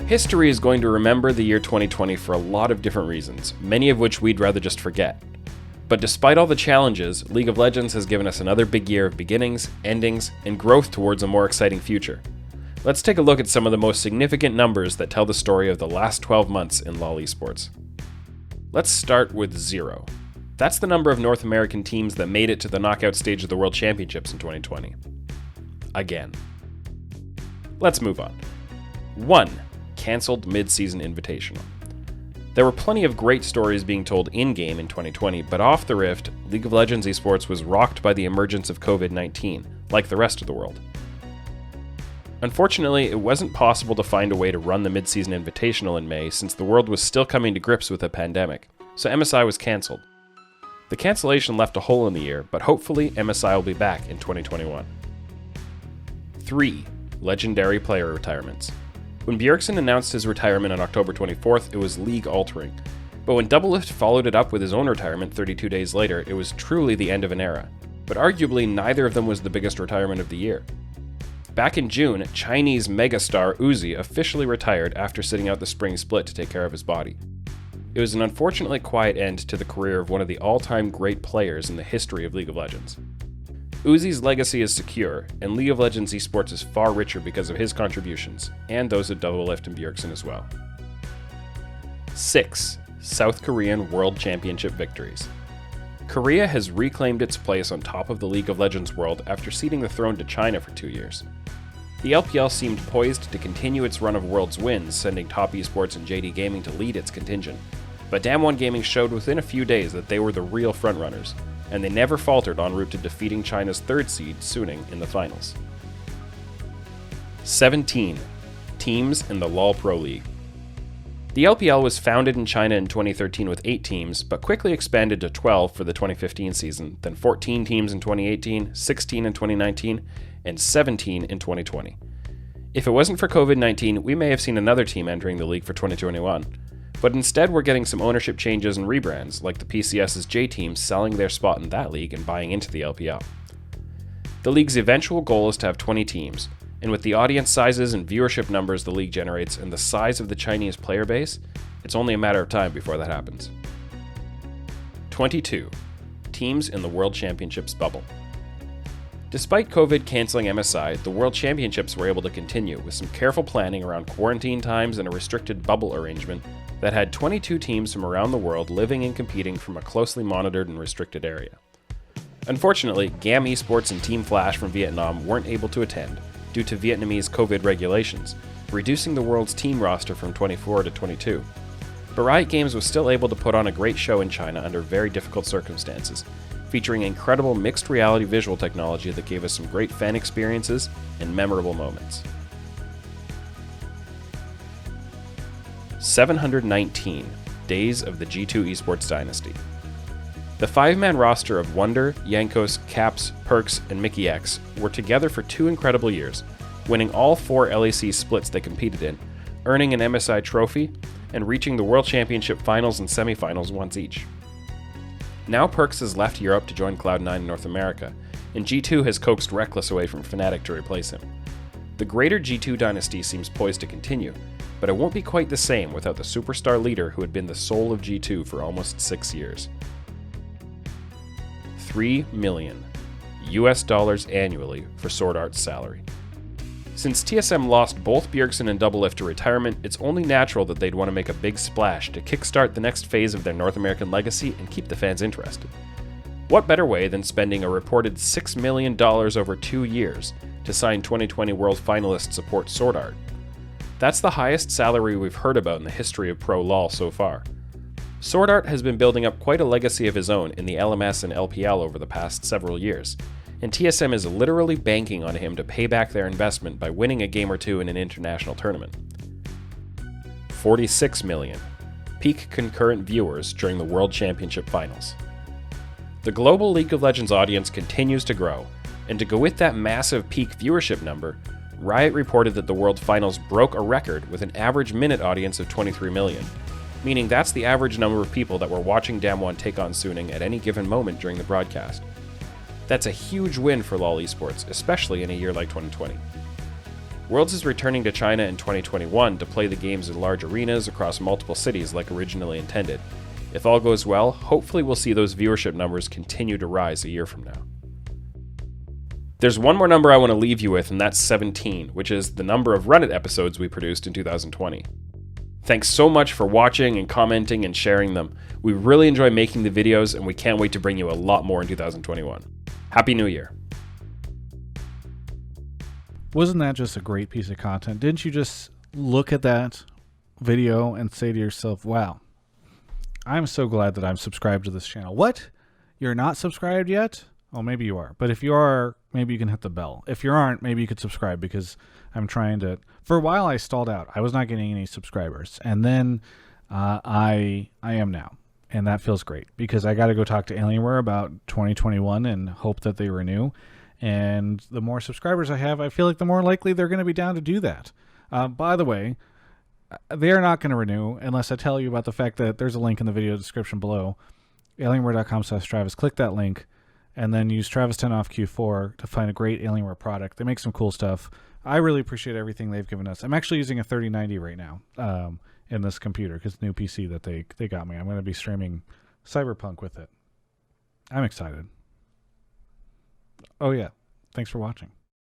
History is going to remember the year 2020 for a lot of different reasons, many of which we'd rather just forget. But despite all the challenges, League of Legends has given us another big year of beginnings, endings, and growth towards a more exciting future. Let's take a look at some of the most significant numbers that tell the story of the last 12 months in LoL Esports. Let's start with 0. That's the number of North American teams that made it to the knockout stage of the World Championships in 2020. Again. Let's move on. 1. Cancelled MidSeason Invitational. There were plenty of great stories being told in-game in 2020, but off the rift, League of Legends Esports was rocked by the emergence of COVID-19, like the rest of the world. Unfortunately, it wasn't possible to find a way to run the MidSeason Invitational in May since the world was still coming to grips with a pandemic, so MSI was cancelled. The cancellation left a hole in the year, but hopefully MSI will be back in 2021. 3. Legendary player retirements. When Bjergsen announced his retirement on October 24th, it was league-altering. But when Doublelift followed it up with his own retirement 32 days later, it was truly the end of an era. But arguably, neither of them was the biggest retirement of the year. Back in June, Chinese megastar Uzi officially retired after sitting out the spring split to take care of his body. It was an unfortunately quiet end to the career of one of the all-time great players in the history of League of Legends. Uzi's legacy is secure, and League of Legends Esports is far richer because of his contributions, and those of Doublelift and Bjergsen as well. 6. South Korean World Championship victories. Korea has reclaimed its place on top of the League of Legends world after ceding the throne to China for 2 years. The LPL seemed poised to continue its run of Worlds wins, sending Top Esports and JD Gaming to lead its contingent, but Damwon Gaming showed within a few days that they were the real frontrunners, and they never faltered en route to defeating China's 3rd seed, Suning, in the finals. 17. Teams in the LoL Pro League. The LPL was founded in China in 2013 with 8 teams, but quickly expanded to 12 for the 2015 season, then 14 teams in 2018, 16 in 2019, and 17 in 2020. If it wasn't for COVID-19, we may have seen another team entering the league for 2021. But instead, we're getting some ownership changes and rebrands, like the PCS's J team selling their spot in that league and buying into the LPL. The league's eventual goal is to have 20 teams, and with the audience sizes and viewership numbers the league generates and the size of the Chinese player base, it's only a matter of time before that happens. 22. Teams in the World Championships bubble. Despite COVID cancelling MSI, the World Championships were able to continue with some careful planning around quarantine times and a restricted bubble arrangement that had 22 teams from around the world living and competing from a closely monitored and restricted area. Unfortunately, GAM Esports and Team Flash from Vietnam weren't able to attend due to Vietnamese COVID regulations, reducing the world's team roster from 24 to 22. But Riot Games was still able to put on a great show in China under very difficult circumstances, featuring incredible mixed reality visual technology that gave us some great fan experiences and memorable moments. 719 Days of the G2 Esports Dynasty. The 5-man roster of Wunder, Yankos, Caps, Perks, and Mickey X were together for 2 incredible years, winning all 4 LEC splits they competed in, earning an MSI trophy, and reaching the World Championship finals and semifinals once each. Now Perks has left Europe to join Cloud9 in North America, and G2 has coaxed Reckless away from Fnatic to replace him. The greater G2 dynasty seems poised to continue, but it won't be quite the same without the superstar leader who had been the soul of G2 for almost 6 years. $3 million US annually for Sword Art's salary. Since TSM lost both Bjergsen and Doublelift to retirement, it's only natural that they'd want to make a big splash to kickstart the next phase of their North American legacy and keep the fans interested. What better way than spending a reported $6 million over 2 years to sign 2020 World finalist support Sword Art? That's the highest salary we've heard about in the history of Pro LoL so far. Sword Art has been building up quite a legacy of his own in the LMS and LPL over the past several years, and TSM is literally banking on him to pay back their investment by winning a game or two in an international tournament. 46 million. Peak concurrent viewers during the World Championship Finals. The global League of Legends audience continues to grow, and to go with that massive peak viewership number, Riot reported that the World Finals broke a record with an average minute audience of 23 million, meaning that's the average number of people that were watching Damwon take on Suning at any given moment during the broadcast. That's a huge win for LoL Esports, especially in a year like 2020. Worlds is returning to China in 2021 to play the games in large arenas across multiple cities like originally intended. If all goes well, hopefully we'll see those viewership numbers continue to rise a year from now. There's one more number I want to leave you with, and that's 17, which is the number of Run It episodes we produced in 2020. Thanks so much for watching and commenting and sharing them. We really enjoy making the videos, and we can't wait to bring you a lot more in 2021. Happy New Year. Wasn't that just a great piece of content? Didn't you just look at that video and say to yourself, wow, I'm so glad that I'm subscribed to this channel. What? You're not subscribed yet? Oh, maybe you are. But if you are, maybe you can hit the bell. If you aren't, maybe you could subscribe, because I'm trying to... For a while, I stalled out. I was not getting any subscribers. And then I am now. And that feels great, because I got to go talk to Alienware about 2021 and hope that they renew. And the more subscribers I have, I feel like the more likely they're going to be down to do that. By the way, they're not going to renew unless I tell you about the fact that there's a link in the video description below. Alienware.com/Travis. Click that link and then use Travis 10 off Q4 to find a great Alienware product. They make some cool stuff. I really appreciate everything they've given us. I'm actually using a 3090 right now in this computer, because the new PC that they got me. I'm going to be streaming Cyberpunk with it. I'm excited. Oh, yeah. Thanks for watching.